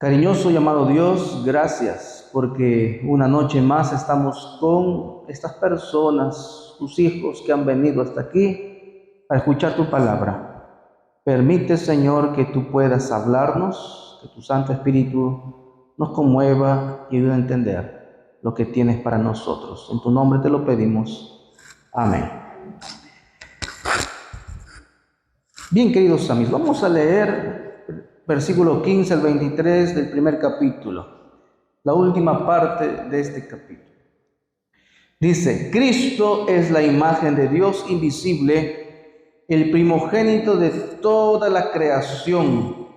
Cariñoso y amado Dios, gracias porque una noche más estamos con estas personas, tus hijos que han venido hasta aquí para escuchar tu palabra. Permite, Señor, que tú puedas hablarnos, que tu Santo Espíritu nos conmueva y ayude a entender lo que tienes para nosotros. En tu nombre te lo pedimos. Amén. Bien, queridos amigos, vamos a leer versículo 15 al 23 del primer capítulo, la última parte de este capítulo. Dice: Cristo es la imagen de Dios invisible, el primogénito de toda la creación,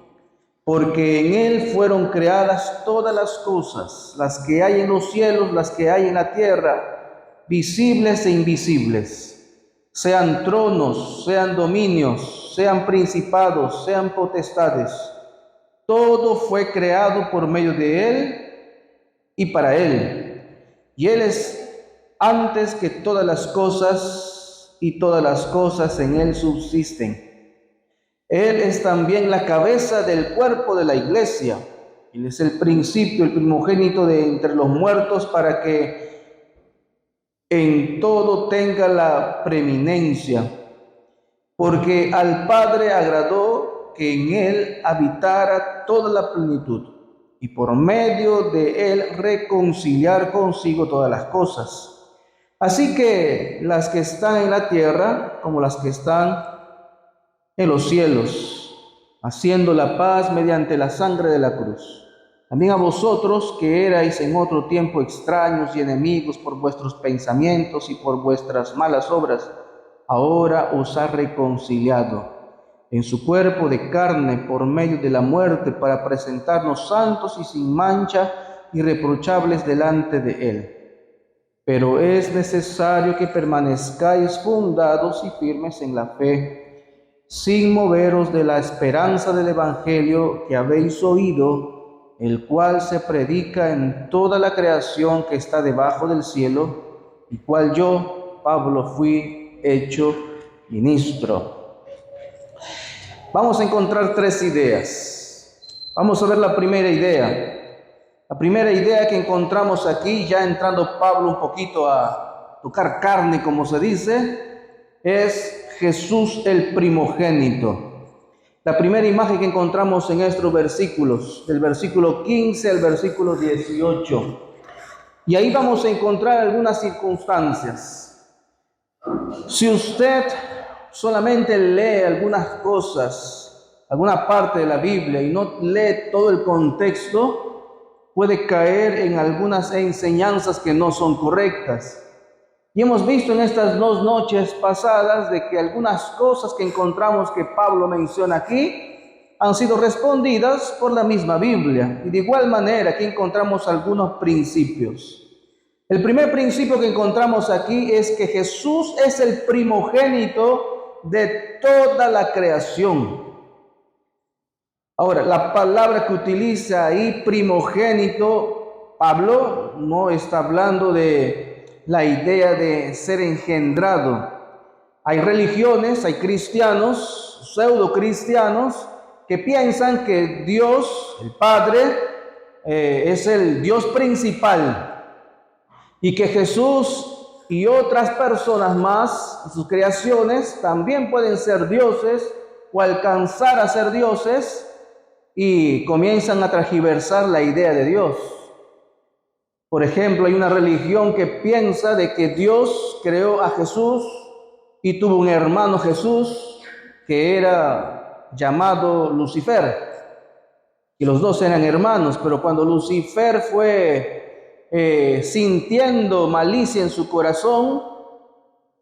porque en Él fueron creadas todas las cosas, las que hay en los cielos, las que hay en la tierra, visibles e invisibles, sean tronos, sean dominios, sean principados, sean potestades. Todo fue creado por medio de Él y para Él. Y Él es antes que todas las cosas, y todas las cosas en Él subsisten. Él es también la cabeza del cuerpo de la iglesia. Él es el principio, el primogénito de entre los muertos, para que en todo tenga la preeminencia. Porque al Padre agradó que en Él habitara toda la plenitud, y por medio de Él reconciliar consigo todas las cosas. Así que las que están en la tierra como las que están en los cielos, haciendo la paz mediante la sangre de la cruz. También a vosotros, que erais en otro tiempo extraños y enemigos por vuestros pensamientos y por vuestras malas obras, ahora os ha reconciliado en su cuerpo de carne por medio de la muerte, para presentarnos santos y sin mancha, irreprochables delante de Él. Pero es necesario que permanezcáis fundados y firmes en la fe, sin moveros de la esperanza del Evangelio que habéis oído, el cual se predica en toda la creación que está debajo del cielo, y cual yo, Pablo, fui hecho ministro. Vamos a encontrar tres ideas. Vamos a ver la primera idea. La primera idea que encontramos aquí, ya entrando Pablo un poquito a tocar carne, como se dice, es Jesús el primogénito. La primera imagen que encontramos en estos versículos, del versículo 15 al versículo 18. Y ahí vamos a encontrar algunas circunstancias. Si usted solamente lee algunas cosas, alguna parte de la Biblia, y no lee todo el contexto, puede caer en algunas enseñanzas que no son correctas. Y hemos visto en estas 2 noches pasadas de que algunas cosas que encontramos que Pablo menciona aquí han sido respondidas por la misma Biblia. Y de igual manera aquí encontramos algunos principios. El primer principio que encontramos aquí es que Jesús es el primogénito de toda la creación. Ahora, la palabra que utiliza ahí, primogénito, Pablo no está hablando de la idea de ser engendrado. Hay religiones, hay cristianos, pseudo cristianos, que piensan que Dios, el Padre, es el Dios principal, y que Jesús y otras personas más, sus creaciones, también pueden ser dioses o alcanzar a ser dioses, y comienzan a tergiversar la idea de Dios. Por ejemplo, hay una religión que piensa de que Dios creó a Jesús y tuvo un hermano Jesús que era llamado Lucifer, y los dos eran hermanos, pero cuando Lucifer fue sintiendo malicia en su corazón,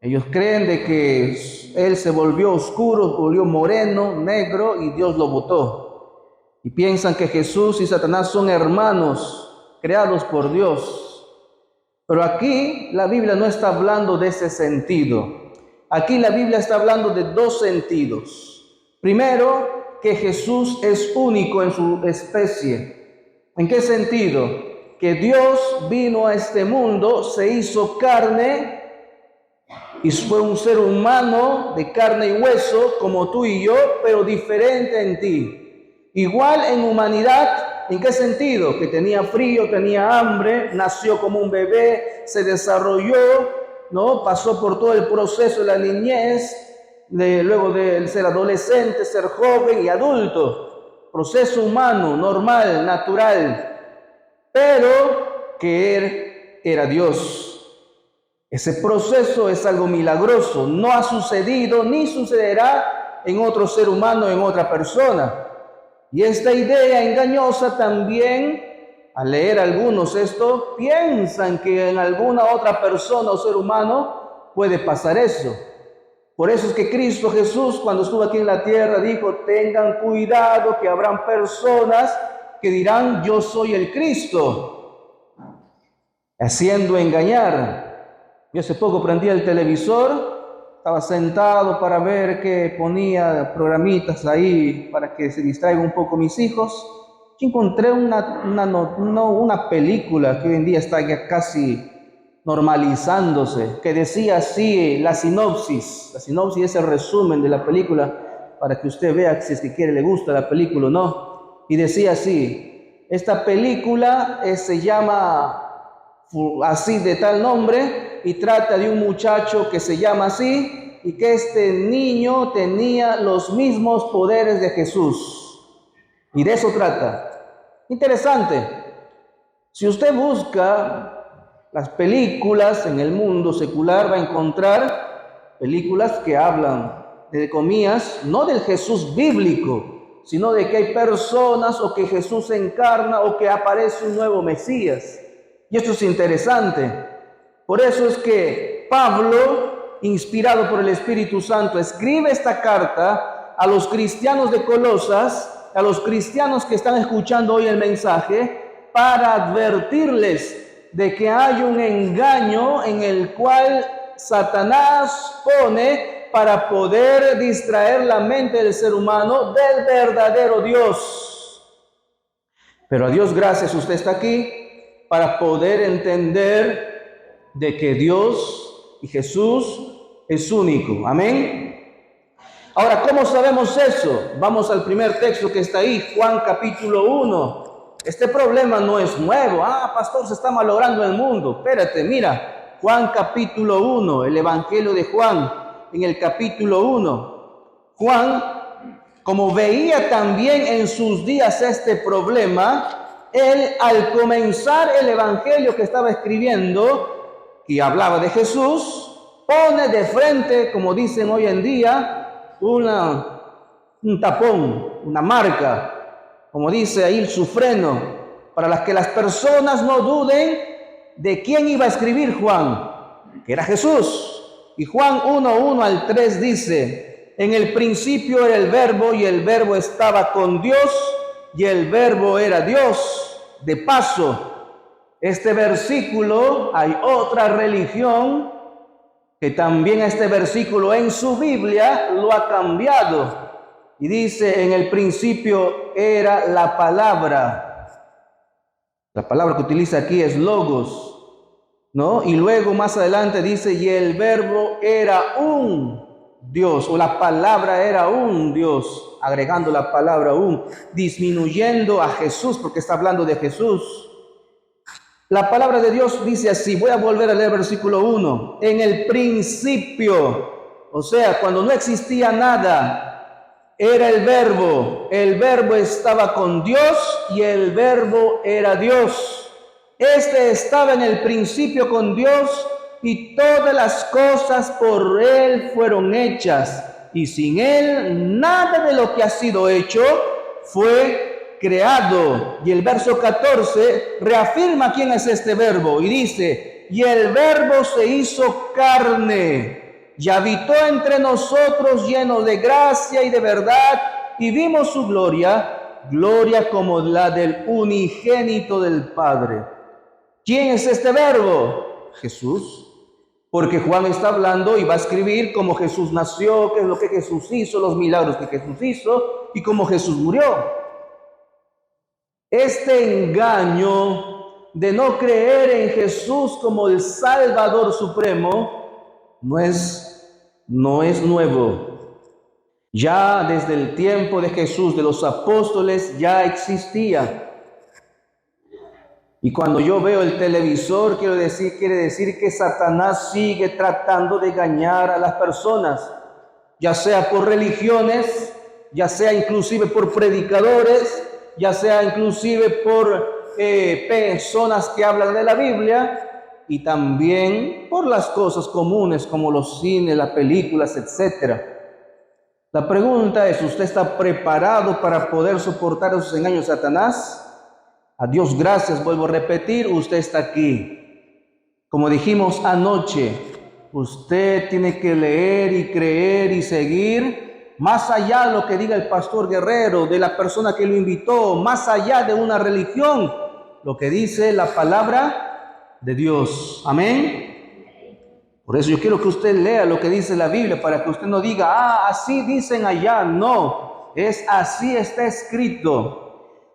ellos creen de que él se volvió oscuro, volvió moreno, negro, y Dios lo botó. Y piensan que Jesús y Satanás son hermanos creados por Dios. Pero aquí la Biblia no está hablando de ese sentido. Aquí la Biblia está hablando de 2 sentidos. Primero, que Jesús es único en su especie. ¿En qué sentido? Que Dios vino a este mundo, se hizo carne y fue un ser humano de carne y hueso como tú y yo, pero diferente en ti. Igual en humanidad, ¿En qué sentido? Que tenía frío, tenía hambre, nació como un bebé, se desarrolló, ¿no? Pasó por todo el proceso de la niñez, luego de ser adolescente, ser joven y adulto. Proceso humano, normal, natural, pero que Él era Dios. Ese proceso es algo milagroso, no ha sucedido ni sucederá en otro ser humano, en otra persona. Y esta idea engañosa también, al leer algunos esto, piensan que en alguna otra persona o ser humano puede pasar eso. Por eso es que Cristo Jesús, cuando estuvo aquí en la tierra, dijo: tengan cuidado que habrán personas que dirán: yo soy el Cristo, haciendo engañar. Yo hace poco prendí el televisor, estaba sentado para ver que ponía programitas ahí para que se distraigan un poco mis hijos. Y encontré una película que hoy en día está ya casi normalizándose, que decía así la sinopsis. La sinopsis es el resumen de la película para que usted vea si es que quiere, le gusta la película o no. Y decía así: esta película se llama así, de tal nombre, y trata de un muchacho que se llama así y que este niño tenía los mismos poderes de Jesús. Y de eso trata. Interesante. Si usted busca las películas en el mundo secular, va a encontrar películas que hablan, de comillas, no del Jesús bíblico, sino de que hay personas o que Jesús se encarna o que aparece un nuevo Mesías. Y esto es interesante. Por eso es que Pablo, inspirado por el Espíritu Santo, escribe esta carta a los cristianos de Colosas, a los cristianos que están escuchando hoy el mensaje, para advertirles de que hay un engaño en el cual Satanás pone para poder distraer la mente del ser humano del verdadero Dios. Pero a Dios gracias, usted está aquí para poder entender de que Dios y Jesús es único. Amén. Ahora, ¿cómo sabemos eso? Vamos al primer texto que está ahí, Juan capítulo 1. Este problema no es nuevo. Pastor, se está malogrando el mundo. Espérate, mira, Juan capítulo 1, el Evangelio de Juan, en el capítulo 1. Juan, como veía también en sus días este problema, él, al comenzar el evangelio que estaba escribiendo, y hablaba de Jesús, pone de frente, como dicen hoy en día, un tapón, una marca, como dice ahí, su freno, para que las personas no duden de quién iba a escribir Juan, que era Jesús. Y Juan 1:1 al 3 dice: en el principio era el verbo, y el verbo estaba con Dios, y el verbo era Dios. De paso, este versículo, hay otra religión que también este versículo en su Biblia lo ha cambiado. Y dice: en el principio era la palabra. La palabra que utiliza aquí es logos, ¿no? Y luego más adelante dice: y el verbo era un Dios, o la palabra era un Dios, agregando la palabra un, disminuyendo a Jesús, porque está hablando de Jesús. La palabra de Dios dice así, voy a volver a leer versículo 1, en el principio, o sea, cuando no existía nada, era el verbo estaba con Dios y el verbo era Dios. Este estaba en el principio con Dios, y todas las cosas por Él fueron hechas, y sin Él nada de lo que ha sido hecho fue creado. Y el verso 14 reafirma quién es este verbo, y dice: y el verbo se hizo carne, y habitó entre nosotros, lleno de gracia y de verdad, y vimos su gloria, gloria como la del unigénito del Padre. ¿Quién es este verbo? Jesús. Porque Juan está hablando y va a escribir cómo Jesús nació, qué es lo que Jesús hizo, los milagros que Jesús hizo y cómo Jesús murió. Este engaño de no creer en Jesús como el Salvador Supremo no es nuevo. Ya desde el tiempo de Jesús, de los apóstoles, ya existía. Y cuando yo veo el televisor, quiere decir que Satanás sigue tratando de engañar a las personas, ya sea por religiones, ya sea inclusive por predicadores, ya sea inclusive por personas que hablan de la Biblia, y también por las cosas comunes como los cines, las películas, etc. La pregunta es, ¿usted está preparado para poder soportar esos engaños de Satanás? A Dios gracias, vuelvo a repetir, usted está aquí. Como dijimos anoche, usted tiene que leer y creer y seguir más allá de lo que diga el pastor Guerrero, de la persona que lo invitó, más allá de una religión, lo que dice la palabra de Dios. Amén. Por eso yo quiero que usted lea lo que dice la Biblia, para que usted no diga, así dicen allá. No, es así está escrito.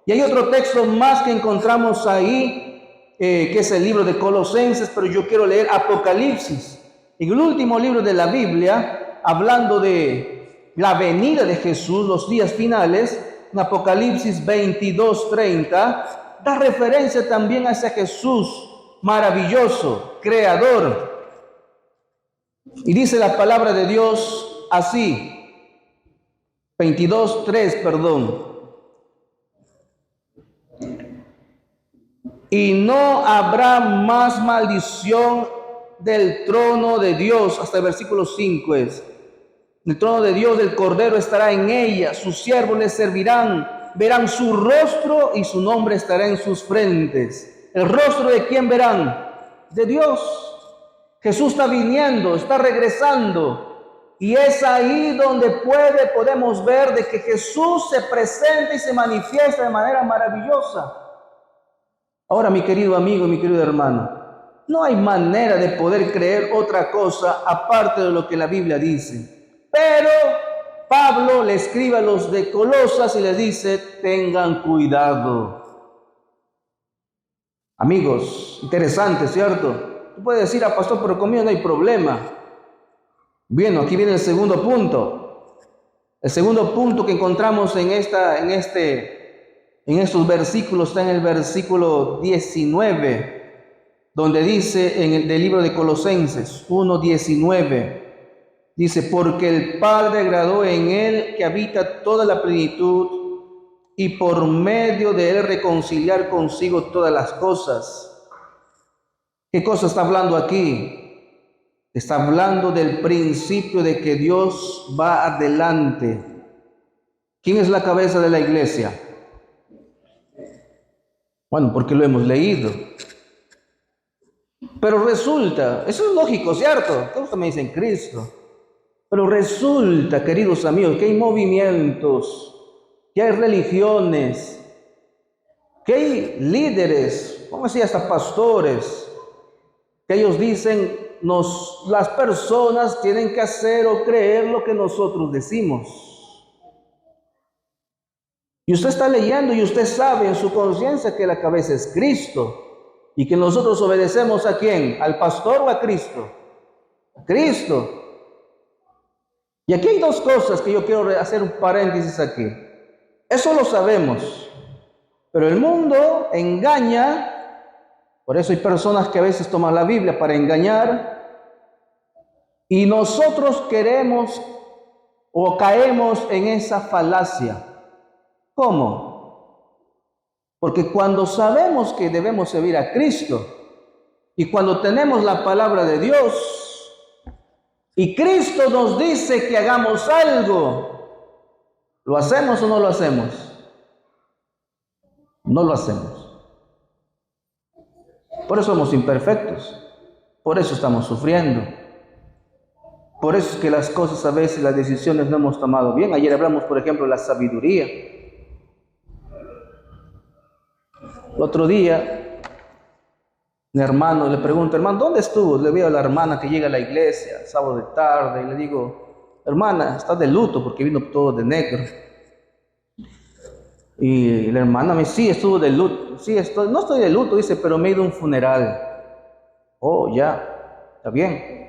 Y hay otro texto más que encontramos ahí, que es el libro de Colosenses, pero yo quiero leer Apocalipsis. En el último libro de la Biblia, hablando de la venida de Jesús, los días finales, en Apocalipsis 22:30, da referencia también a ese Jesús maravilloso, creador. Y dice la palabra de Dios así, 22:3, perdón. Y no habrá más maldición del trono de Dios, hasta el versículo 5 es. El trono de Dios, del Cordero, estará en ella, sus siervos le servirán, verán su rostro y su nombre estará en sus frentes. ¿El rostro de quién verán? De Dios. Jesús está viniendo, está regresando. Y es ahí donde podemos ver de que Jesús se presenta y se manifiesta de manera maravillosa. Ahora, mi querido amigo, mi querido hermano, no hay manera de poder creer otra cosa aparte de lo que la Biblia dice. Pero Pablo le escribe a los de Colosas y les dice, tengan cuidado. Amigos, interesante, ¿cierto? Tú puedes decir, pastor, pero conmigo no hay problema. Bien, aquí viene el segundo punto. El segundo punto que encontramos en estos versículos está en el versículo 19, donde dice en el del libro de Colosenses 1:19, dice, porque el Padre agradó en él que habita toda la plenitud y por medio de él reconciliar consigo todas las cosas. ¿Qué cosa está hablando aquí? Está hablando del principio de que Dios va adelante. ¿Quién es la cabeza de la iglesia? Bueno, porque lo hemos leído. Pero resulta, eso es lógico, ¿cierto? Todos me dicen Cristo. Pero resulta, queridos amigos, que hay movimientos, que hay religiones, que hay líderes, ¿cómo decía? Hasta pastores, que ellos dicen, las personas tienen que hacer o creer lo que nosotros decimos. Y usted está leyendo y usted sabe en su conciencia que la cabeza es Cristo. Y que nosotros obedecemos ¿a quién? ¿Al pastor o a Cristo? A Cristo. Y aquí hay dos cosas que yo quiero hacer un paréntesis aquí. Eso lo sabemos. Pero el mundo engaña. Por eso hay personas que a veces toman la Biblia para engañar. Y nosotros queremos o caemos en esa falacia. ¿Cómo? Porque cuando sabemos que debemos servir a Cristo y cuando tenemos la palabra de Dios y Cristo nos dice que hagamos algo, ¿lo hacemos o no lo hacemos? No lo hacemos. Por eso somos imperfectos, por eso estamos sufriendo, por eso es que las cosas a veces, las decisiones no hemos tomado bien. Ayer hablamos, por ejemplo, de la sabiduría. El otro día, mi hermano le pregunta, hermano, ¿dónde estuvo? Le veo a la hermana que llega a la iglesia, sábado de tarde, y le digo, hermana, está de luto porque vino todo de negro. Y la hermana me dice, sí, estuvo de luto. Sí, no estoy de luto, dice, pero me he ido a un funeral. Oh, ya, está bien.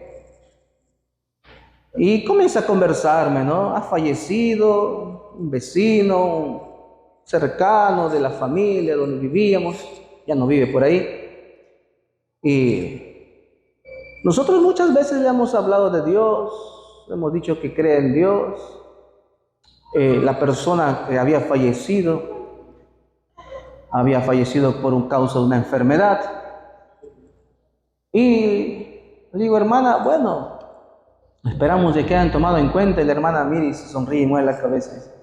Y comienza a conversarme, ¿no? Ha fallecido un vecino cercano de la familia donde vivíamos. ya no vive por ahí. Y nosotros muchas veces le hemos hablado de Dios, hemos dicho que cree en Dios. La persona que había fallecido por un causa de una enfermedad. Y le digo, hermana, bueno, esperamos de que hayan tomado en cuenta. Y la hermana mira y se sonríe y mueve la cabeza.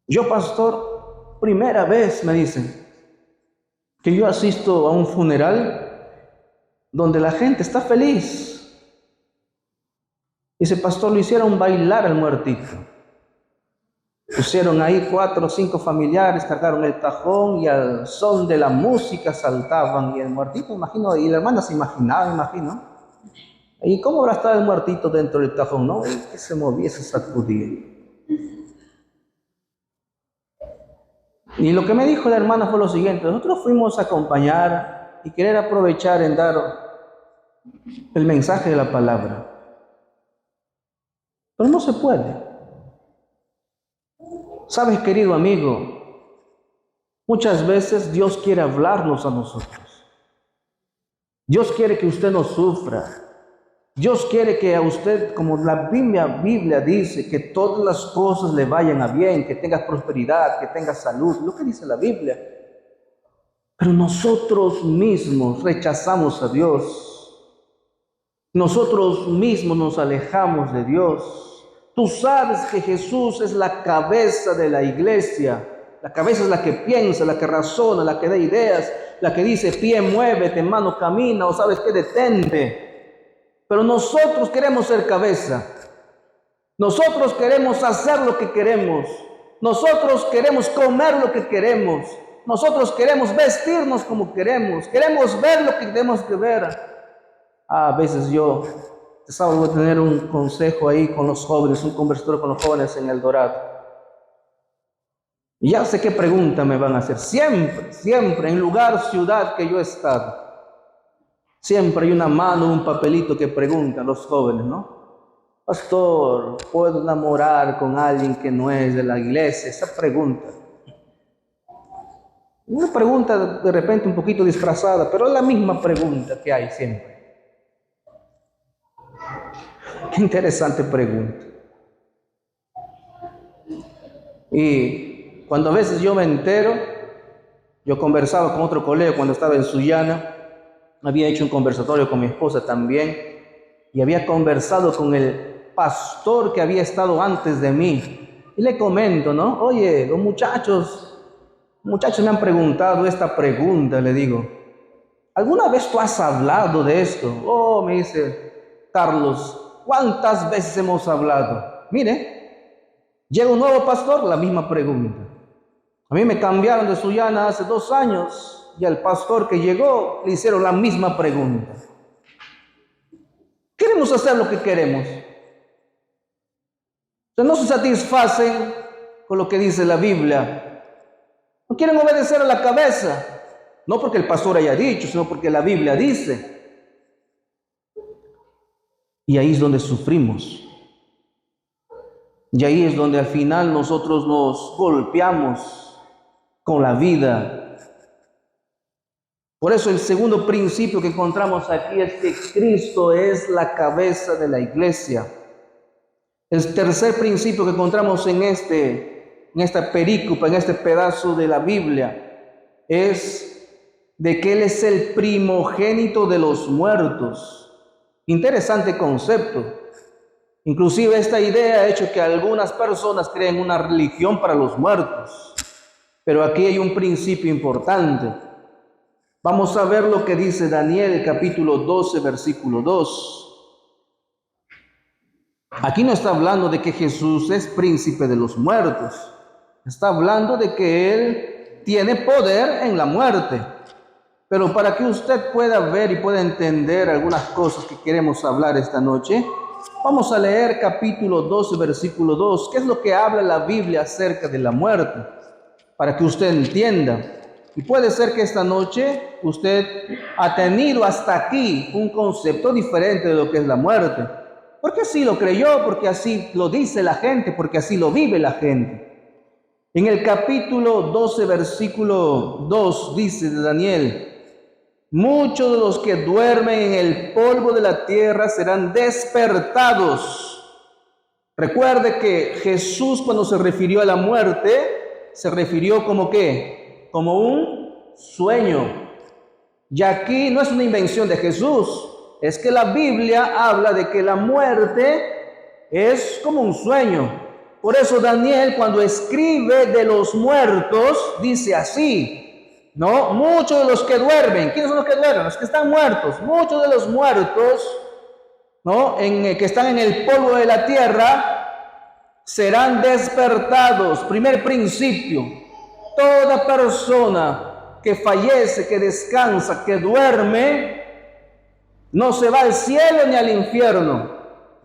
Yo, pastor, primera vez, me dicen, que yo asisto a un funeral donde la gente está feliz. Dice, pastor, lo hicieron bailar al muertito. Pusieron ahí 4 o 5 familiares, cargaron el cajón y al son de la música saltaban. Y el muertito, imagino, y la hermana se imaginaba, imagino. ¿Y cómo habrá estado el muertito dentro del cajón? No, y que se movía, se sacudía. Y lo que me dijo la hermana fue lo siguiente: nosotros fuimos a acompañar y querer aprovechar en dar el mensaje de la palabra, pero no se puede. Sabes, querido amigo, muchas veces Dios quiere hablarnos a nosotros. Dios quiere que usted no sufra. Dios quiere que a usted, como la Biblia dice, que todas las cosas le vayan a bien, que tenga prosperidad, que tenga salud, lo que dice la Biblia. Pero nosotros mismos rechazamos a Dios. Nosotros mismos nos alejamos de Dios. Tú sabes que Jesús es la cabeza de la iglesia. La cabeza es la que piensa, la que razona, la que da ideas, la que dice pie muévete, mano camina, o sabes qué, detente. Pero nosotros queremos ser cabeza. Nosotros queremos hacer lo que queremos. Nosotros queremos comer lo que queremos. Nosotros queremos vestirnos como queremos. Queremos ver lo que tenemos que ver. A veces yo, este sábado voy a tener un consejo ahí con los jóvenes, un conversatorio con los jóvenes en El Dorado. Y ya sé qué pregunta me van a hacer. Siempre, en lugar, ciudad que yo he estado, siempre hay una mano, un papelito que preguntan los jóvenes, ¿no? Pastor, ¿puedo enamorar con alguien que no es de la iglesia? Esa pregunta. Una pregunta de repente un poquito disfrazada, pero es la misma pregunta que hay siempre. Qué interesante pregunta. Y cuando a veces yo me entero, yo conversaba con otro colega cuando estaba en Sullana, había hecho un conversatorio con mi esposa también, y había conversado con el pastor que había estado antes de mí. Y le comento, ¿no? Oye, los muchachos me han preguntado esta pregunta, le digo. ¿Alguna vez tú has hablado de esto? Oh, me dice Carlos, ¿cuántas veces hemos hablado? Mire, llega un nuevo pastor, la misma pregunta. A mí me cambiaron de Sullana hace 2 años y al pastor que llegó le hicieron la misma pregunta. Queremos hacer lo que queremos. O sea, no se satisfacen con lo que dice la Biblia. No quieren obedecer a la cabeza. No porque el pastor haya dicho, sino porque la Biblia dice. Y ahí es donde sufrimos. Y ahí es donde al final nosotros nos golpeamos con la vida. Por eso el segundo principio que encontramos aquí es que Cristo es la cabeza de la iglesia. El tercer principio que encontramos en esta perícopa, en este pedazo de la Biblia, es de que Él es el primogénito de los muertos. Interesante concepto. Inclusive esta idea ha hecho que algunas personas creen una religión para los muertos. Pero aquí hay un principio importante. Vamos a ver lo que dice Daniel, capítulo 12, versículo 2. Aquí no está hablando de que Jesús es príncipe de los muertos. Está hablando de que Él tiene poder en la muerte. Pero para que usted pueda ver y pueda entender algunas cosas que queremos hablar esta noche, vamos a leer capítulo 12, versículo 2. ¿Qué es lo que habla la Biblia acerca de la muerte? Para que usted entienda. Y puede ser que esta noche usted ha tenido hasta aquí un concepto diferente de lo que es la muerte. Porque así lo creyó, porque así lo dice la gente, porque así lo vive la gente. En el capítulo 12, versículo 2, dice de Daniel: muchos de los que duermen en el polvo de la tierra serán despertados. Recuerde que Jesús, cuando se refirió a la muerte, se refirió como ¿qué? Como un sueño. Y aquí no es una invención de Jesús, es que la Biblia habla de que la muerte es como un sueño. Por eso Daniel, cuando escribe de los muertos, dice así, ¿no? Muchos de los que duermen, ¿quiénes son los que duermen? Los que están muertos. Muchos de los muertos, ¿no? Que están en el polvo de la tierra, serán despertados. Primer principio: toda persona que fallece, que descansa, que duerme, no se va al cielo ni al infierno,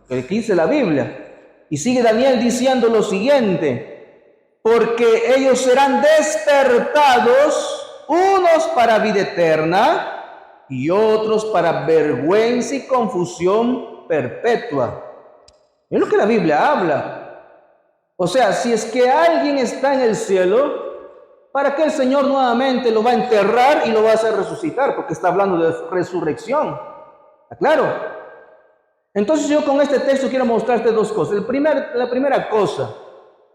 que dice la Biblia. Y sigue Daniel diciendo lo siguiente: porque ellos serán despertados, unos para vida eterna y otros para vergüenza y confusión perpetua. Es lo que la Biblia habla. O sea, si es que alguien está en el cielo, ¿para qué el Señor nuevamente lo va a enterrar y lo va a hacer resucitar? Porque está hablando de resurrección. ¿Está claro? Entonces yo con este texto quiero mostrarte dos cosas. La primera cosa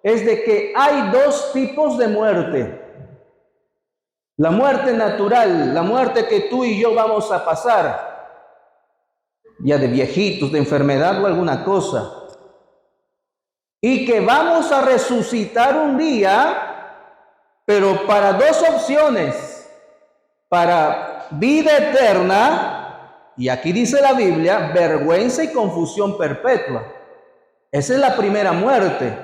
es de que hay dos tipos de muerte. La muerte natural, la muerte que tú y yo vamos a pasar, ya de viejitos, de enfermedad o alguna cosa, y que vamos a resucitar un día, pero para dos opciones: para vida eterna, y aquí dice la Biblia, vergüenza y confusión perpetua. Esa es la primera muerte.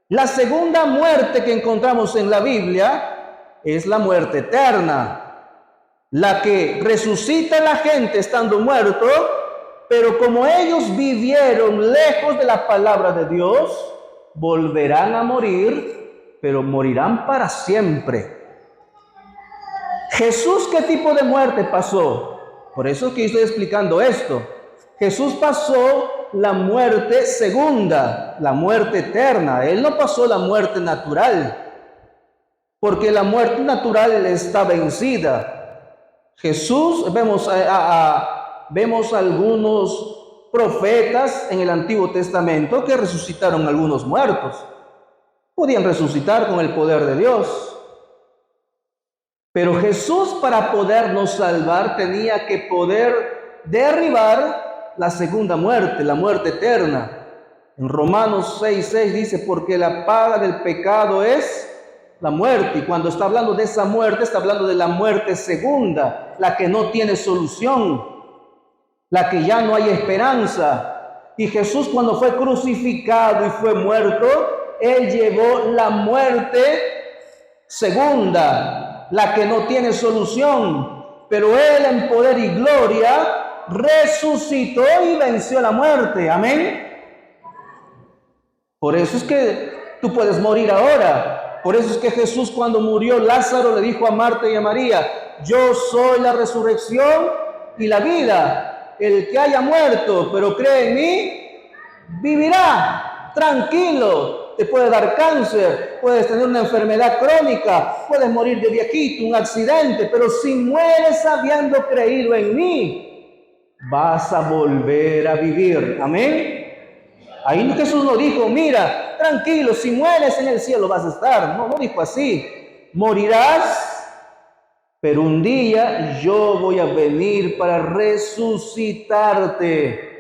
La segunda muerte que encontramos en la Biblia es la muerte eterna, la que resucita a la gente estando muerto, pero como ellos vivieron lejos de la palabra de Dios, volverán a morir, pero morirán para siempre. Jesús, ¿qué tipo de muerte pasó? Por eso es que estoy explicando esto. Jesús pasó la muerte segunda, la muerte eterna. Él no pasó la muerte natural, porque la muerte natural está vencida. Jesús, vemos algunos profetas en el Antiguo Testamento que resucitaron algunos muertos. Podían resucitar con el poder de Dios. Pero Jesús, para podernos salvar, tenía que poder derribar la segunda muerte, la muerte eterna. En Romanos 6:6 dice: porque la paga del pecado es la muerte. Y cuando está hablando de esa muerte, está hablando de la muerte segunda, la que no tiene solución, la que ya no hay esperanza. Y Jesús, cuando fue crucificado y fue muerto, Él llevó la muerte segunda, la que no tiene solución. Pero Él, en poder y gloria, resucitó y venció la muerte. Amén. Por eso es que tú puedes morir ahora. Por eso es que Jesús, cuando murió Lázaro, le dijo a Marta y a María: yo soy la resurrección y la vida. El que haya muerto, pero cree en mí, vivirá. Tranquilo. Te puede dar cáncer, puedes tener una enfermedad crónica, puedes morir de viejito, un accidente, pero si mueres habiendo creído en mí, vas a volver a vivir. Amén. Ahí Jesús no dijo: mira, tranquilo, si mueres en el cielo vas a estar. No dijo así. Morirás, pero un día yo voy a venir para resucitarte.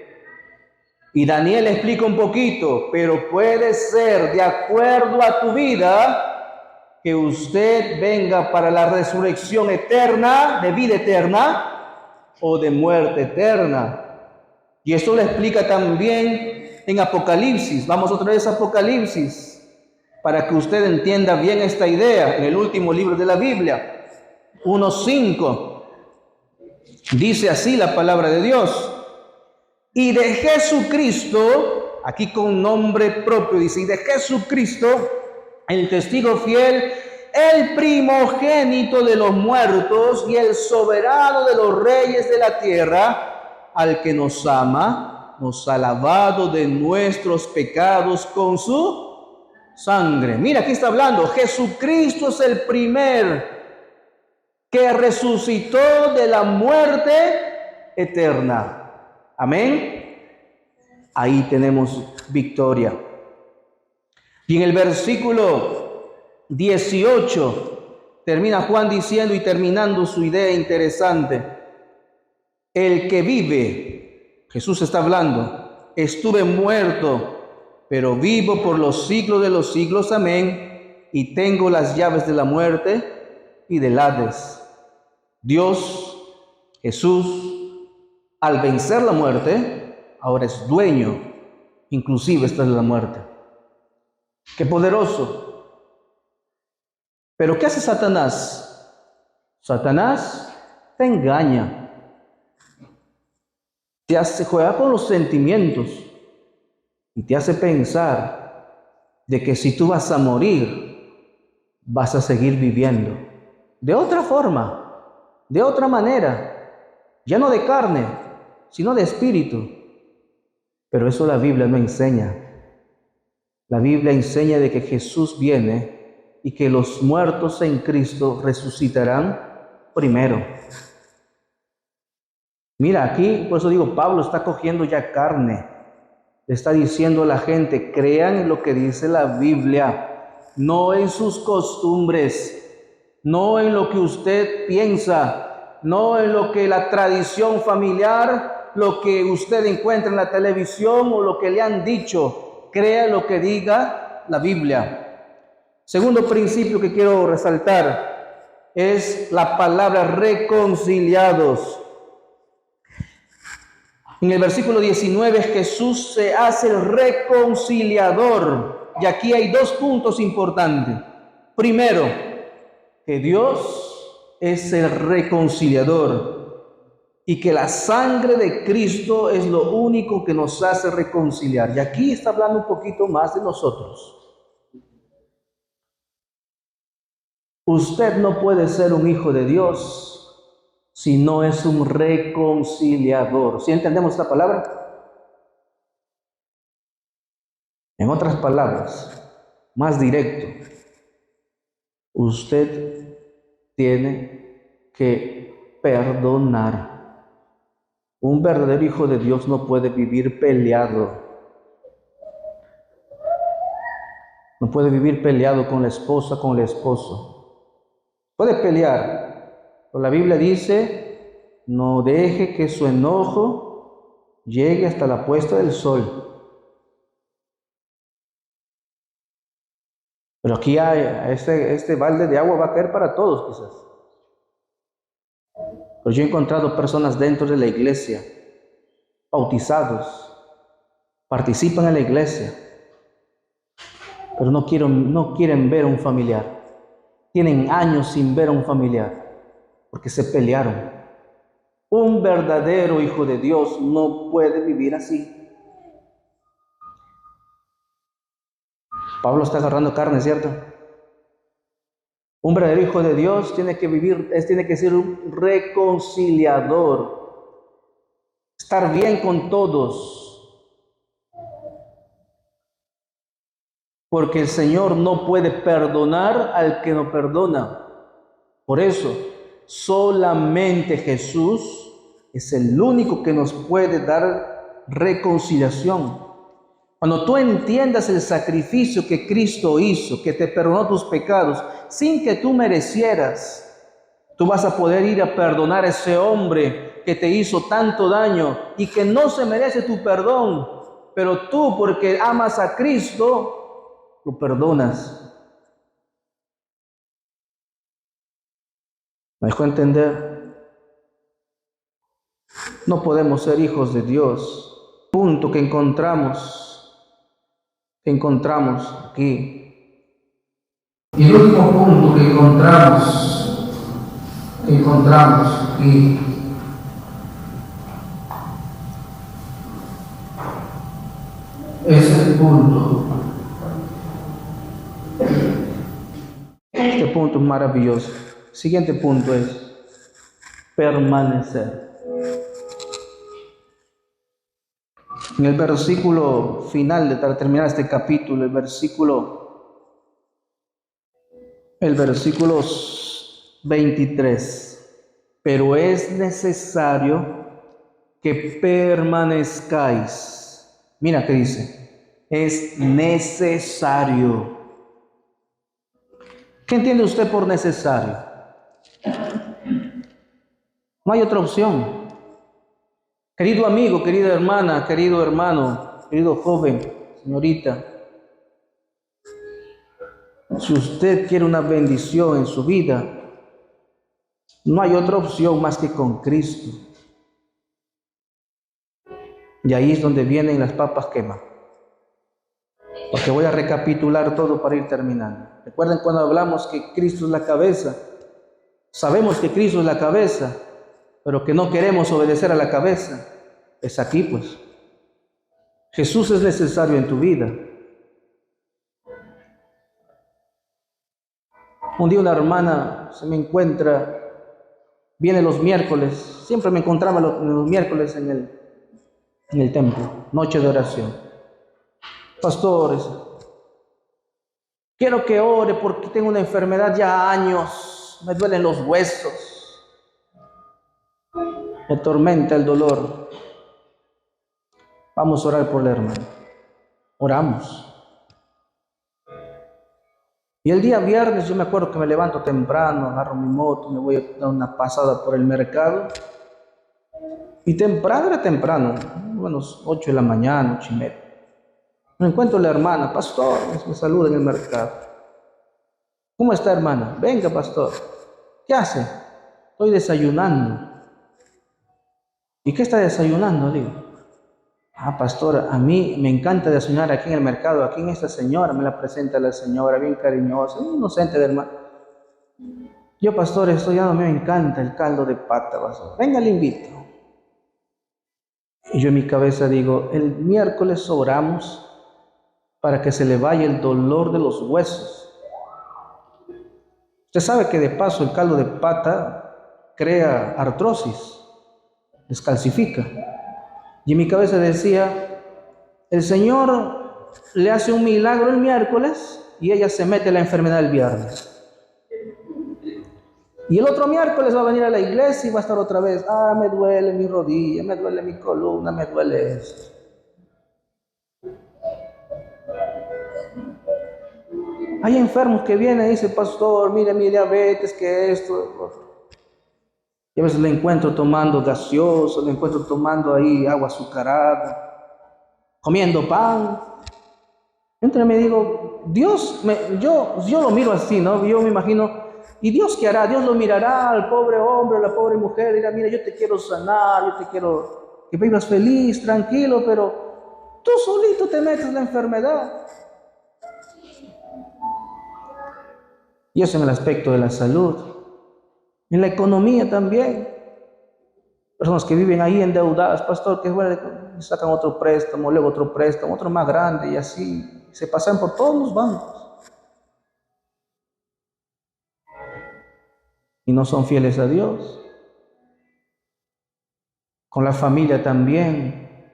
Y Daniel explica un poquito: pero puede ser de acuerdo a tu vida que usted venga para la resurrección eterna, de vida eterna, o de muerte eterna. Y esto lo explica también en Apocalipsis. Vamos otra vez a Apocalipsis, para que usted entienda bien esta idea. En el último libro de la Biblia, 1:5, dice así la palabra de Dios: y de Jesucristo, aquí con nombre propio dice, y de Jesucristo, el testigo fiel, el primogénito de los muertos y el soberano de los reyes de la tierra, al que nos ama, nos ha lavado de nuestros pecados con su sangre. Mira, aquí está hablando, Jesucristo es el primer que resucitó de la muerte eterna. Amén. Ahí tenemos victoria. Y en el versículo 18 termina Juan diciendo y terminando su idea interesante. El que vive, Jesús está hablando, estuve muerto, pero vivo por los siglos de los siglos, amén, y tengo las llaves de la muerte y del Hades. Dios, Jesús, al vencer la muerte, ahora es dueño, inclusive esta es la muerte. ¡Qué poderoso! Pero ¿qué hace Satanás? Satanás te engaña. Te hace jugar con los sentimientos y te hace pensar de que si tú vas a morir, vas a seguir viviendo de otra forma, de otra manera, ya no de carne, sino de espíritu. Pero eso la Biblia no enseña. La Biblia enseña de que Jesús viene y que los muertos en Cristo resucitarán primero. Mira, aquí, por eso digo, Pablo está cogiendo ya carne. Le está diciendo a la gente, crean en lo que dice la Biblia, no en sus costumbres, no en lo que usted piensa, no en lo que la tradición familiar, lo que usted encuentra en la televisión o lo que le han dicho. Crea lo que diga la Biblia. Segundo principio que quiero resaltar es la palabra reconciliados. En el versículo 19, Jesús se hace el reconciliador. Y aquí hay dos puntos importantes. Primero, que Dios es el reconciliador y que la sangre de Cristo es lo único que nos hace reconciliar. Y aquí está hablando un poquito más de nosotros. Usted no puede ser un hijo de Dios si no es un reconciliador. ¿Sí entendemos esta palabra? En otras palabras, más directo, usted tiene que perdonar. Un verdadero hijo de Dios no puede vivir peleado. No puede vivir peleado con la esposa, con el esposo. Puede pelear, pero la Biblia dice, no deje que su enojo llegue hasta la puesta del sol. Pero aquí este balde de agua va a caer para todos quizás. Pero yo he encontrado personas dentro de la iglesia, bautizados, participan en la iglesia, pero no quieren ver a un familiar. Tienen años sin ver a un familiar, porque se pelearon. Un verdadero hijo de Dios no puede vivir así. Pablo está agarrando carne, ¿cierto? Un verdadero hijo de Dios tiene que ser un reconciliador, estar bien con todos, porque el Señor no puede perdonar al que no perdona. Por eso, solamente Jesús es el único que nos puede dar reconciliación. Cuando tú entiendas el sacrificio que Cristo hizo, que te perdonó tus pecados, sin que tú merecieras, tú vas a poder ir a perdonar a ese hombre que te hizo tanto daño y que no se merece tu perdón, pero tú, porque amas a Cristo, lo perdonas. ¿Me dejó entender? No podemos ser hijos de Dios. Punto que encontramos aquí. Y el último punto que encontramos aquí es el punto. Este punto es maravilloso. El siguiente punto es permanecer. En el versículo final, para terminar este capítulo, el versículo el versículo 23. Pero es necesario que permanezcáis. Mira qué dice. Es necesario. ¿Qué entiende usted por necesario? No hay otra opción. Querido amigo, querida hermana, querido hermano, querido joven, señorita, si usted quiere una bendición en su vida, no hay otra opción más que con Cristo. Y ahí es donde vienen las papas quemas. Porque voy a recapitular todo para ir terminando. Recuerden cuando hablamos que Cristo es la cabeza. Sabemos que Cristo es la cabeza, pero que no queremos obedecer a la cabeza. Es aquí pues. Jesús es necesario en tu vida. Un día una hermana se me encuentra, viene los miércoles, siempre me encontraba los miércoles en el templo, noche de oración. Pastores, quiero que ore porque tengo una enfermedad ya años, me duelen los huesos, me atormenta el dolor. Vamos a orar por la hermana. Oramos. Y el día viernes yo me acuerdo que me levanto temprano, agarro mi moto, me voy a dar una pasada por el mercado. Y temprano era temprano, unos 8 de la mañana, 8:30. Me encuentro la hermana, pastor, me saluda en el mercado. ¿Cómo está, hermana? Venga, pastor. ¿Qué hace? Estoy desayunando. ¿Y qué está desayunando? Digo. Pastor, a mí me encanta desayunar aquí en el mercado, aquí en esta señora, me la presenta la señora, bien cariñosa, inocente de hermano. Yo, pastor, esto ya no me encanta el caldo de pata, pastor. Venga, le invito. Y yo en mi cabeza digo, el miércoles oramos para que se le vaya el dolor de los huesos. Usted sabe que de paso el caldo de pata crea artrosis, descalcifica. Y en mi cabeza decía, el Señor le hace un milagro el miércoles y ella se mete la enfermedad el viernes. Y el otro miércoles va a venir a la iglesia y va a estar otra vez, me duele mi rodilla, me duele mi columna, me duele esto. Hay enfermos que vienen y dicen, pastor, mire mi diabetes, que esto. Y a veces le encuentro tomando gaseoso, le encuentro tomando ahí agua azucarada, comiendo pan. Entonces me digo, yo lo miro así, ¿no? Yo me imagino, ¿y Dios qué hará? Dios lo mirará al pobre hombre, a la pobre mujer, y dirá, mira, yo te quiero sanar, yo te quiero que vivas feliz, tranquilo, pero tú solito te metes la enfermedad. Y eso en el aspecto de la salud. En la economía también. Personas que viven ahí endeudadas, pastor, que bueno, sacan otro préstamo, luego otro más grande y así. Se pasan por todos los bancos. Y no son fieles a Dios. Con la familia también.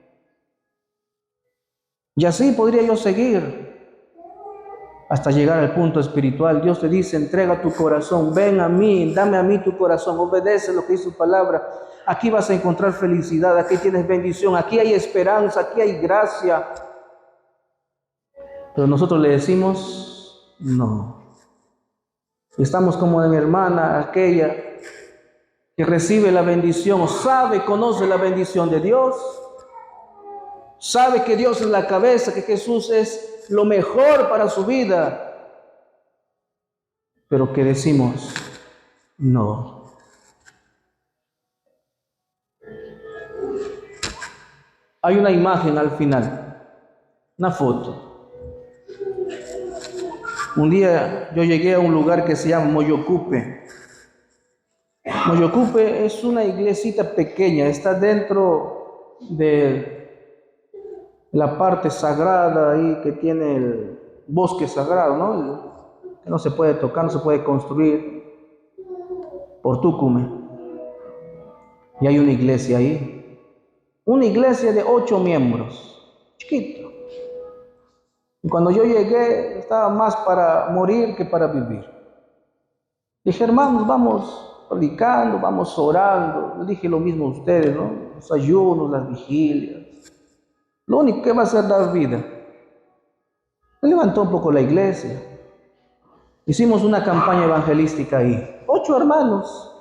Y así podría yo seguir hasta llegar al punto espiritual. Dios te dice, entrega tu corazón, ven a mí, dame a mí tu corazón, obedece lo que dice su palabra. Aquí vas a encontrar felicidad, aquí tienes bendición, aquí hay esperanza, aquí hay gracia. Pero nosotros le decimos, no. Estamos como en mi hermana, aquella que recibe la bendición, sabe, conoce la bendición de Dios, sabe que Dios es la cabeza, que Jesús es lo mejor para su vida, pero que decimos, no. Hay una imagen al final, una foto. Un día yo llegué a un lugar que se llama Moyocupe. Moyocupe es una iglesita pequeña, está dentro de la parte sagrada ahí que tiene el bosque sagrado, ¿no? Que no se puede tocar, no se puede construir, por Tucumán. Y hay una iglesia ahí, una iglesia de 8 miembros, chiquito. Y cuando yo llegué, estaba más para morir que para vivir. Dije, hermanos, vamos predicando, vamos orando. Le dije lo mismo a ustedes, ¿no? Los ayunos, las vigilias. Lo único que va a hacer dar vida. Me levantó un poco la iglesia. Hicimos una campaña evangelística ahí. 8 hermanos.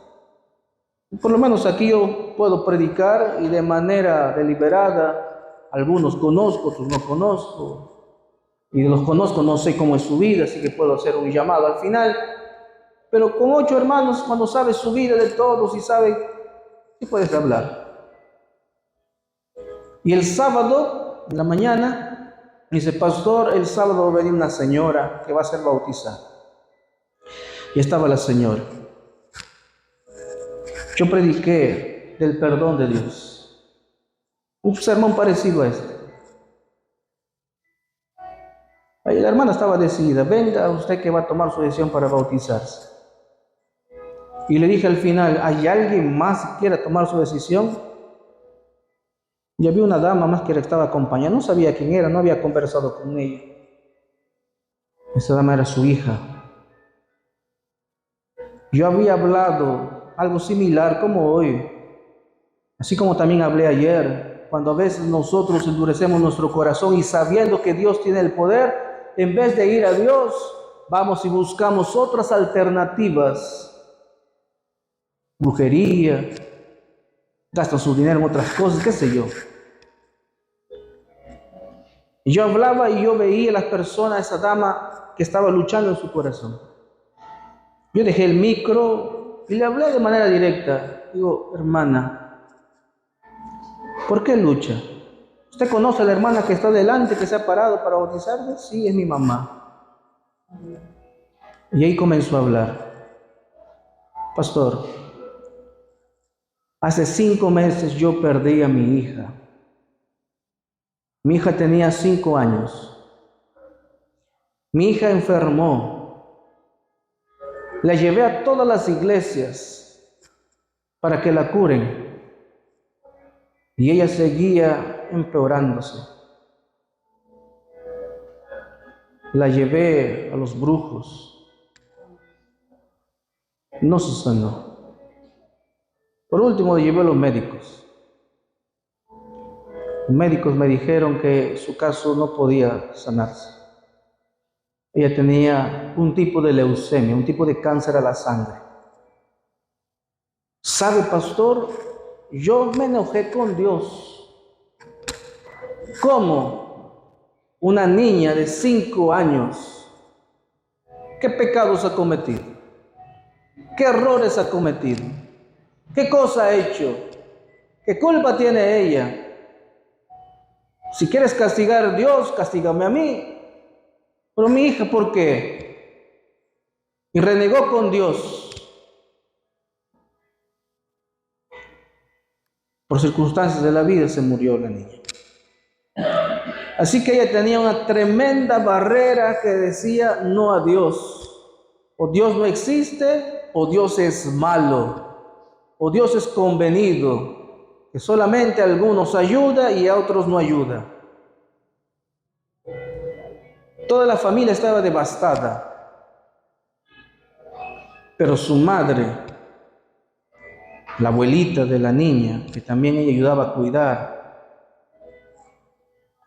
Por lo menos aquí yo puedo predicar y de manera deliberada. Algunos conozco, otros no conozco. Y de los conozco no sé cómo es su vida, así que puedo hacer un llamado al final. Pero con 8 hermanos, cuando sabes su vida de todos y sabes, ¿qué puedes hablar? Y el sábado, en la mañana, dice, pastor, el sábado va a venir una señora que va a ser bautizada. Y estaba la señora. Yo prediqué del perdón de Dios. Un sermón parecido a este. Ahí la hermana estaba decidida, venga usted que va a tomar su decisión para bautizarse. Y le dije al final, ¿hay alguien más que quiera tomar su decisión? Y había una dama más que la estaba acompañando, no sabía quién era, no había conversado con ella. Esa dama era su hija. Yo había hablado algo similar como hoy, así como también hablé ayer, cuando a veces nosotros endurecemos nuestro corazón y sabiendo que Dios tiene el poder, en vez de ir a Dios, vamos y buscamos otras alternativas, brujería, gastan su dinero en otras cosas, qué sé yo. Y yo hablaba y yo veía a las personas, esa dama que estaba luchando en su corazón. Yo dejé el micro y le hablé de manera directa. Digo, hermana, ¿por qué lucha? ¿Usted conoce a la hermana que está delante, que se ha parado para bautizarme? Sí, es mi mamá. Y ahí comenzó a hablar. Pastor, hace 5 meses yo perdí a mi hija. Mi hija tenía 5 años. Mi hija enfermó. La llevé a todas las iglesias para que la curen. Y ella seguía empeorándose. La llevé a los brujos. No se sanó. Por último, la llevé a los médicos. Los médicos me dijeron que su caso no podía sanarse. Ella tenía un tipo de leucemia, un tipo de cáncer a la sangre. ¿Sabe, pastor? Yo me enojé con Dios. ¿Cómo una niña de 5 años, qué pecados ha cometido? ¿Qué errores ha cometido? ¿Qué cosa ha hecho? ¿Qué culpa tiene ella? Si quieres castigar a Dios, castígame a mí. Pero mi hija, ¿por qué? Y renegó con Dios. Por circunstancias de la vida se murió la niña. Así que ella tenía una tremenda barrera que decía no a Dios. O Dios no existe, o Dios es malo, o Dios es convenido, que solamente a algunos ayuda y a otros no ayuda. Toda la familia estaba devastada, pero su madre, la abuelita de la niña, que también ella ayudaba a cuidar,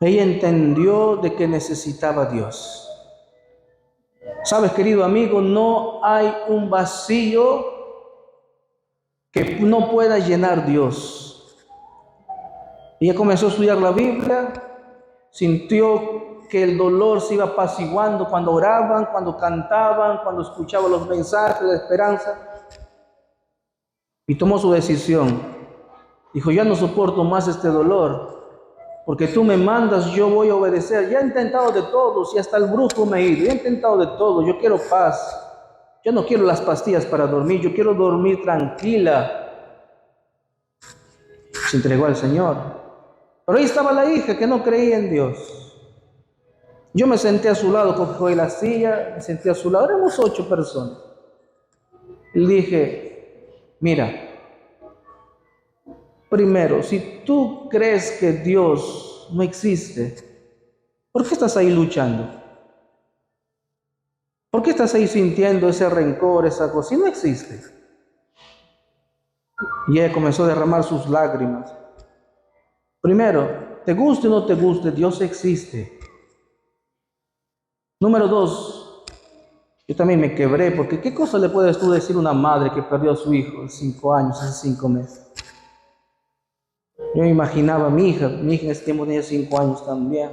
ella entendió de que necesitaba a Dios. Sabes, querido amigo, no hay un vacío que no pueda llenar Dios. Ella comenzó a estudiar la Biblia, sintió que el dolor se iba apaciguando cuando oraban, cuando cantaban, cuando escuchaban los mensajes de esperanza, y tomó su decisión. Dijo, ya no soporto más este dolor, porque tú me mandas, yo voy a obedecer. Ya he intentado de todo, si hasta el brujo me he ido, ya he intentado de todo, yo quiero paz. Yo no quiero las pastillas para dormir, yo quiero dormir tranquila. Se entregó al Señor. Pero ahí estaba la hija que no creía en Dios. Yo me senté a su lado, cogí la silla, me senté a su lado, éramos 8 personas. Y le dije, mira, primero, si tú crees que Dios no existe, ¿por qué estás ahí luchando? ¿Por qué estás ahí sintiendo ese rencor, esa cosa? Si no existe. Y ella comenzó a derramar sus lágrimas. Primero, te guste o no te guste, Dios existe. Número dos, yo también me quebré, porque ¿qué cosa le puedes tú decir a una madre que perdió a su hijo de 5 años, hace 5 meses? Yo me imaginaba a mi hija en ese tiempo tenía 5 años también.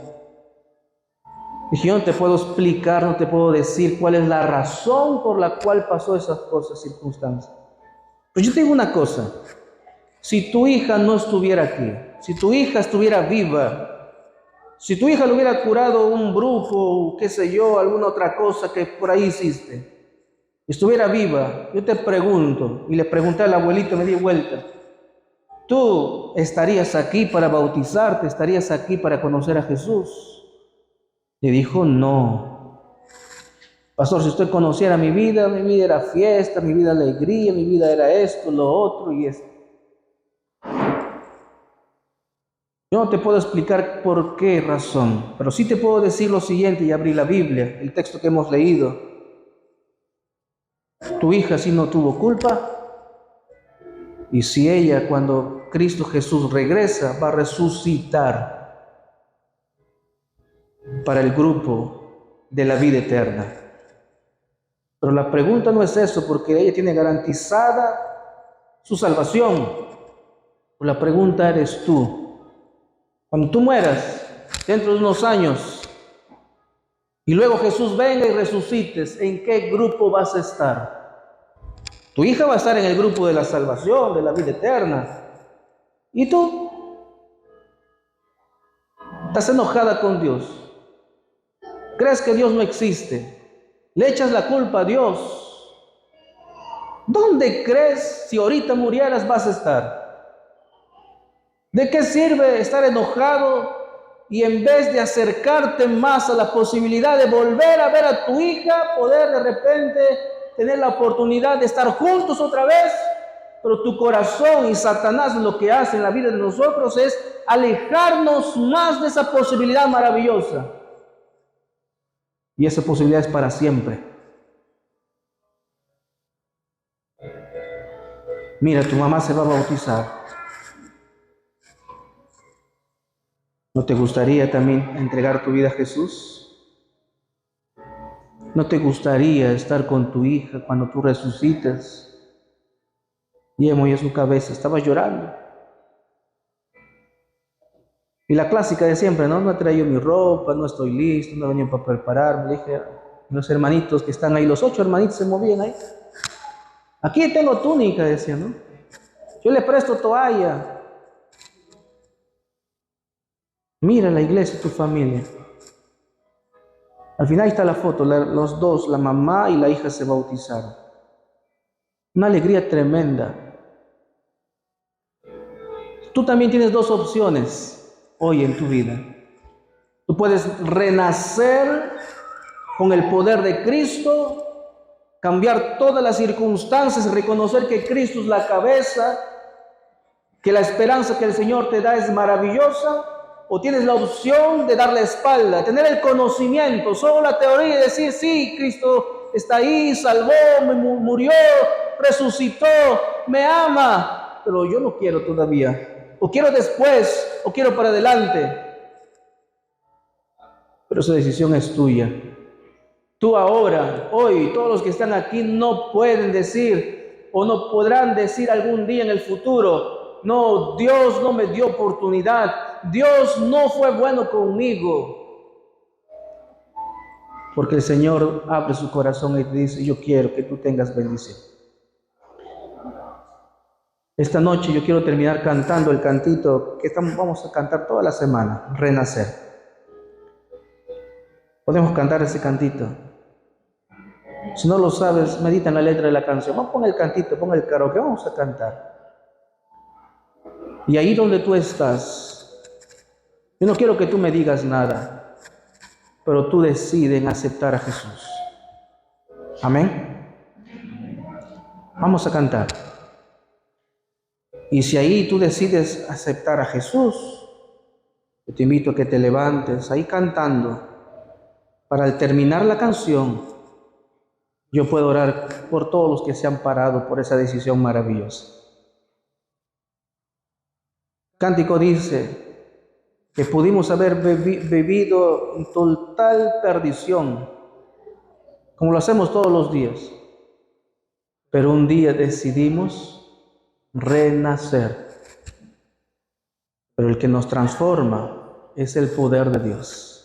Dije, yo no te puedo explicar, no te puedo decir cuál es la razón por la cual pasó esas cosas, circunstancias. Pero yo te digo una cosa, si tu hija no estuviera aquí, si tu hija estuviera viva, si tu hija le hubiera curado un brujo, qué sé yo, alguna otra cosa que por ahí hiciste, estuviera viva, yo te pregunto, y le pregunté al abuelito, me di vuelta, ¿tú estarías aquí para bautizarte? ¿Estarías aquí para conocer a Jesús? Le dijo, no. Pastor, si usted conociera mi vida era fiesta, mi vida alegría, mi vida era esto, lo otro y esto. Yo no te puedo explicar por qué razón, pero sí te puedo decir lo siguiente y abrí la Biblia, el texto que hemos leído. Tu hija sí no tuvo culpa, y si ella cuando Cristo Jesús regresa va a resucitar para el grupo de la vida eterna. Pero la pregunta no es eso, porque ella tiene garantizada su salvación. La pregunta eres tú. Cuando tú mueras, dentro de unos años, y luego Jesús venga y resucites, ¿en qué grupo vas a estar? Tu hija va a estar en el grupo de la salvación, de la vida eterna. ¿Y tú? ¿Estás enojada con Dios? ¿Crees que Dios no existe? ¿Le echas la culpa a Dios? ¿Dónde crees si ahorita murieras vas a estar? ¿De qué sirve estar enojado y en vez de acercarte más a la posibilidad de volver a ver a tu hija, poder de repente tener la oportunidad de estar juntos otra vez? Pero tu corazón y Satanás lo que hace en la vida de nosotros es alejarnos más de esa posibilidad maravillosa. Y esa posibilidad es para siempre. Mira, tu mamá se va a bautizar. ¿No te gustaría también entregar tu vida a Jesús? ¿No te gustaría estar con tu hija cuando tú resucites? Y ella movía su cabeza, estaba llorando. Y la clásica de siempre, ¿no? No he traído mi ropa, no estoy listo, no he venido para prepararme. Le dije, los hermanitos que están ahí, los 8 hermanitos se movían ahí. Aquí tengo túnica, decía, ¿no? Yo le presto toalla. Mira la iglesia, tu familia. Al final está la foto, los dos, la mamá y la hija se bautizaron. Una alegría tremenda. Tú también tienes dos opciones hoy en tu vida. Tú puedes renacer con el poder de Cristo, cambiar todas las circunstancias, reconocer que Cristo es la cabeza, que la esperanza que el Señor te da es maravillosa, o tienes la opción de dar la espalda, tener el conocimiento, solo la teoría y decir, sí, Cristo está ahí, salvó, murió, resucitó, me ama, pero yo no quiero todavía, o quiero después, o quiero para adelante. Pero esa decisión es tuya. Tú ahora, hoy, todos los que están aquí no pueden decir o no podrán decir algún día en el futuro, no, Dios no me dio oportunidad, Dios no fue bueno conmigo. Porque el Señor abre su corazón y te dice, yo quiero que tú tengas bendición. Esta noche yo quiero terminar cantando el cantito que vamos a cantar toda la semana, Renacer. Podemos cantar ese cantito. Si no lo sabes, medita en la letra de la canción. Vamos, pon el cantito, pon el karaoke, vamos a cantar. Y ahí donde tú estás, yo no quiero que tú me digas nada, pero tú decides en aceptar a Jesús. Amén. Vamos a cantar. Y si ahí tú decides aceptar a Jesús, yo te invito a que te levantes ahí cantando para al terminar la canción, Yo puedo orar por todos los que se han parado por esa decisión maravillosa. Cántico dice que pudimos haber vivido en total perdición, como lo hacemos todos los días, pero un día decidimos renacer. Pero el que nos transforma es el poder de Dios.